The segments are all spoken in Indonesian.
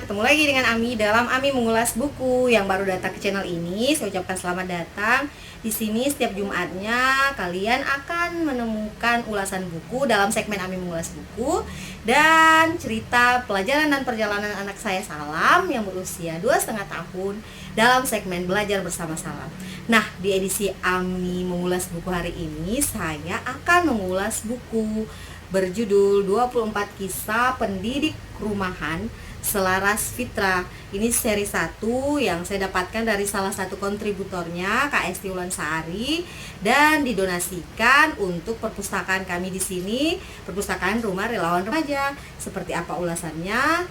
ketemu lagi dengan Ami dalam Ami mengulas buku. Yang baru datang ke channel ini, saya ucapkan selamat datang. Di sini setiap Jumatnya kalian akan menemukan ulasan buku dalam segmen Ami mengulas buku dan cerita pelajaran dan perjalanan anak saya Salam yang berusia 2,5 tahun dalam segmen belajar bersama Salam. Nah, di edisi Ami mengulas buku hari ini saya akan mengulas buku berjudul 24 Kisah Pendidik Rumahan Selaras Fitrah. Ini seri 1 yang saya dapatkan dari salah satu kontributornya, Kak Esti Ulansari, dan didonasikan untuk perpustakaan kami di sini, Perpustakaan Rumah Relawan Remaja. Seperti apa ulasannya?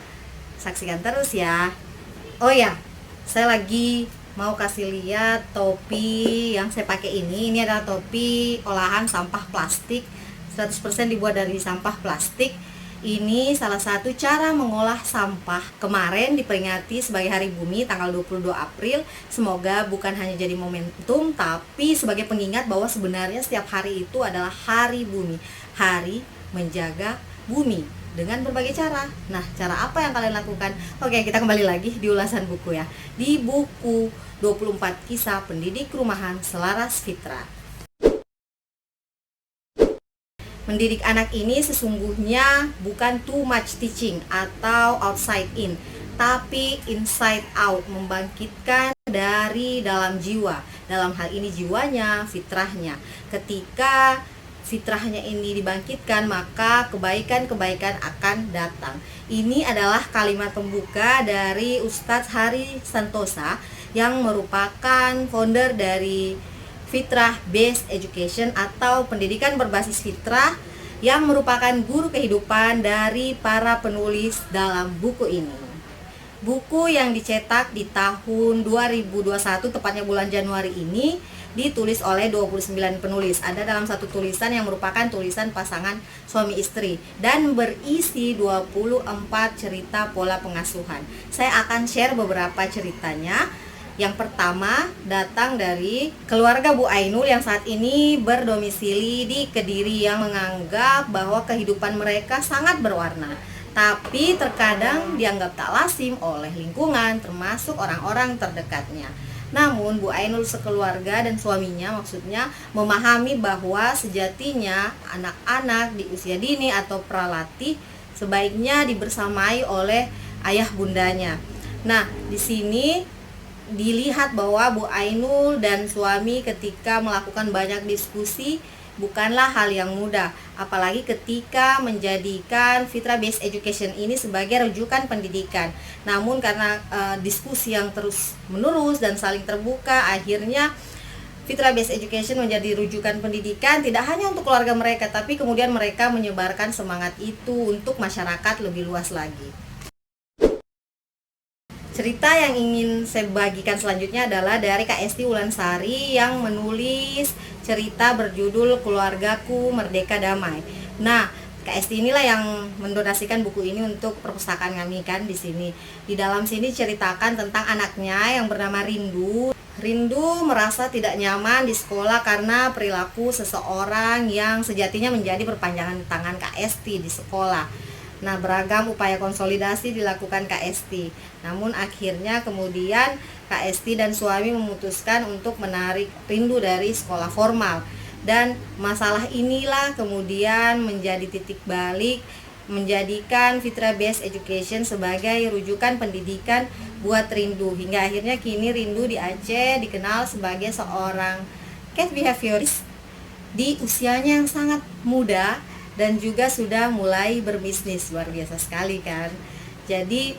Saksikan terus ya. Oh ya, saya lagi mau kasih lihat topi yang saya pakai ini. Ini adalah topi olahan sampah plastik, 100% dibuat dari sampah plastik. Ini salah satu cara mengolah sampah. Kemarin diperingati sebagai Hari Bumi tanggal 22 April. Semoga bukan hanya jadi momentum, tapi sebagai pengingat bahwa sebenarnya setiap hari itu adalah Hari Bumi, hari menjaga bumi dengan berbagai cara. Nah, cara apa yang kalian lakukan? Oke, kita kembali lagi di ulasan buku ya. Di buku 24 Kisah Pendidik Rumahan Selaras Fitrah. Mendidik anak ini sesungguhnya bukan too much teaching atau outside in, tapi inside out, membangkitkan dari dalam jiwa. Dalam hal ini jiwanya, fitrahnya. Ketika fitrahnya ini dibangkitkan, maka kebaikan-kebaikan akan datang. Ini adalah kalimat pembuka dari Ustadz Hari Santosa yang merupakan founder dari Fitrah Based Education atau pendidikan berbasis fitrah, yang merupakan guru kehidupan dari para penulis dalam buku ini. Buku yang dicetak di tahun 2021, tepatnya bulan Januari ini, ditulis oleh 29 penulis. Ada dalam satu tulisan yang merupakan tulisan pasangan suami istri dan berisi 24 cerita pola pengasuhan. Saya akan share beberapa ceritanya. Yang pertama datang dari keluarga Bu Ainul yang saat ini berdomisili di Kediri, yang menganggap bahwa kehidupan mereka sangat berwarna, tapi terkadang dianggap tak lazim oleh lingkungan, termasuk orang-orang terdekatnya. Namun Bu Ainul sekeluarga dan suaminya maksudnya memahami bahwa sejatinya anak-anak di usia dini atau pralatih sebaiknya dibersamai oleh ayah bundanya. Nah, di sini dilihat bahwa Bu Ainul dan suami ketika melakukan banyak diskusi bukanlah hal yang mudah, apalagi ketika menjadikan Fitrah Based Education ini sebagai rujukan pendidikan. Namun karena diskusi yang terus menerus dan saling terbuka, akhirnya Fitrah Based Education menjadi rujukan pendidikan tidak hanya untuk keluarga mereka, tapi kemudian mereka menyebarkan semangat itu untuk masyarakat lebih luas lagi. Cerita yang ingin saya bagikan selanjutnya adalah dari Kak Esti Ulansari yang menulis cerita berjudul Keluargaku Merdeka Damai. Nah, Kak Esti inilah yang mendonasikan buku ini untuk perpustakaan kami kan di sini. Di dalam sini ceritakan tentang anaknya yang bernama Rindu. Rindu merasa tidak nyaman di sekolah karena perilaku seseorang yang sejatinya menjadi perpanjangan tangan Kak Esti di sekolah. Nah, beragam upaya konsolidasi dilakukan Kak Esti. Namun akhirnya kemudian Kak Esti dan suami memutuskan untuk menarik Rindu dari sekolah formal. Dan masalah inilah kemudian menjadi titik balik menjadikan Fitrah Based Education sebagai rujukan pendidikan buat Rindu. Hingga akhirnya kini Rindu di Aceh dikenal sebagai seorang cat behaviorist di usianya yang sangat muda dan juga sudah mulai berbisnis. Luar biasa sekali kan. Jadi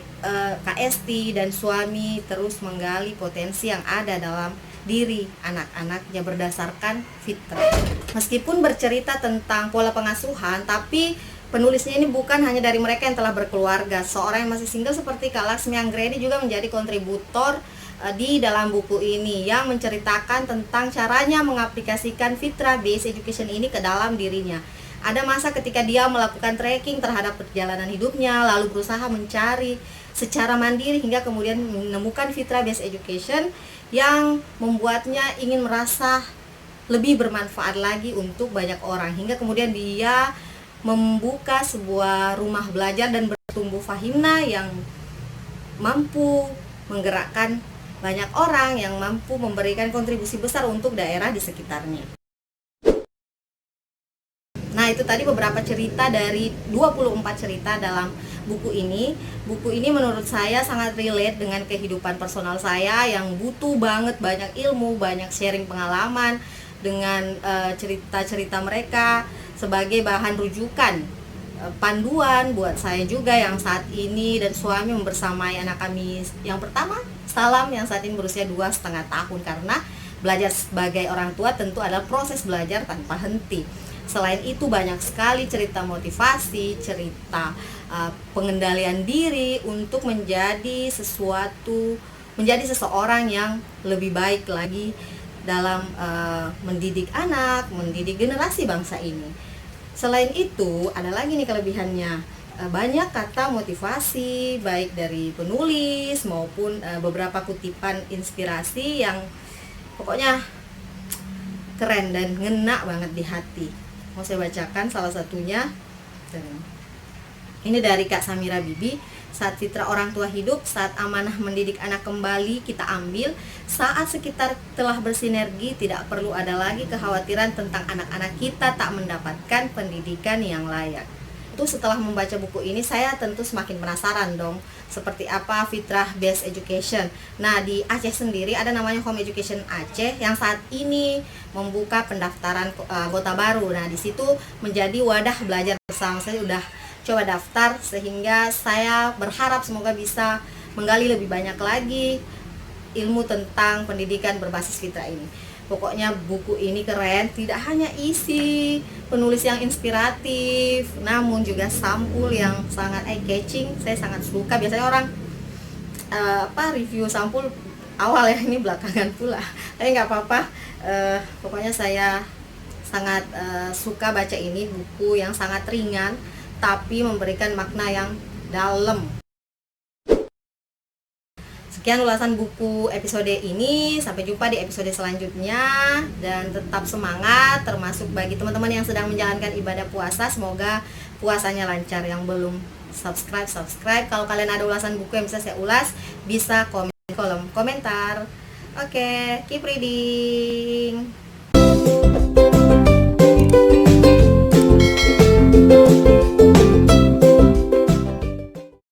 Kak Esti dan suami terus menggali potensi yang ada dalam diri anak-anaknya berdasarkan fitrah. Meskipun bercerita tentang pola pengasuhan, tapi penulisnya ini bukan hanya dari mereka yang telah berkeluarga. Seorang yang masih single seperti Kak Laksmi Anggreni juga menjadi kontributor di dalam buku ini, yang menceritakan tentang caranya mengaplikasikan Fitrah Based Education ini ke dalam dirinya. Ada masa ketika dia melakukan tracking terhadap perjalanan hidupnya, lalu berusaha mencari secara mandiri hingga kemudian menemukan Fitrah Based Education yang membuatnya ingin merasa lebih bermanfaat lagi untuk banyak orang. Hingga kemudian dia membuka sebuah rumah belajar dan bertumbuh Fahimna yang mampu menggerakkan banyak orang, yang mampu memberikan kontribusi besar untuk daerah di sekitarnya. Nah, itu tadi beberapa cerita dari 24 cerita dalam buku ini. Buku ini menurut saya sangat relate dengan kehidupan personal saya yang butuh banget banyak ilmu, banyak sharing pengalaman dengan cerita-cerita mereka sebagai bahan rujukan, panduan buat saya juga yang saat ini dan suami membersamai anak kami yang pertama, Salam, yang saat ini berusia 2,5 tahun. Karena belajar sebagai orang tua tentu adalah proses belajar tanpa henti. Selain itu banyak sekali cerita motivasi, cerita pengendalian diri untuk menjadi seseorang yang lebih baik lagi dalam mendidik anak, mendidik generasi bangsa ini. Selain itu ada lagi nih kelebihannya, banyak kata motivasi baik dari penulis maupun beberapa kutipan inspirasi yang pokoknya keren dan ngena banget di hati. Mau saya bacakan salah satunya. Ini dari Kak Samira Bibi. Saat fitrah orang tua hidup, saat amanah mendidik anak kembali kita ambil, saat sekitar telah bersinergi, tidak perlu ada lagi kekhawatiran tentang anak-anak kita tak mendapatkan pendidikan yang layak. Itu setelah membaca buku ini saya tentu semakin penasaran dong, seperti apa fitrah based education. Nah, di Aceh sendiri ada namanya Home Education Aceh yang saat ini membuka pendaftaran anggota baru. Nah, di situ menjadi wadah belajar bersama. Saya udah coba daftar, sehingga saya berharap semoga bisa menggali lebih banyak lagi ilmu tentang pendidikan berbasis fitrah ini. Pokoknya buku ini keren, tidak hanya isi penulis yang inspiratif, namun juga sampul yang sangat eye-catching. Saya sangat suka. Biasanya orang review sampul awal ya, ini belakangan pula. Tapi nggak apa-apa. Pokoknya saya sangat suka baca ini, buku yang sangat ringan tapi memberikan makna yang dalam. Sekian ulasan buku episode ini. Sampai jumpa di episode selanjutnya. Dan tetap semangat, termasuk bagi teman-teman yang sedang menjalankan ibadah puasa. Semoga puasanya lancar. Yang belum subscribe. Kalau kalian ada ulasan buku yang bisa saya ulas, bisa komen di kolom komentar. Oke, keep reading.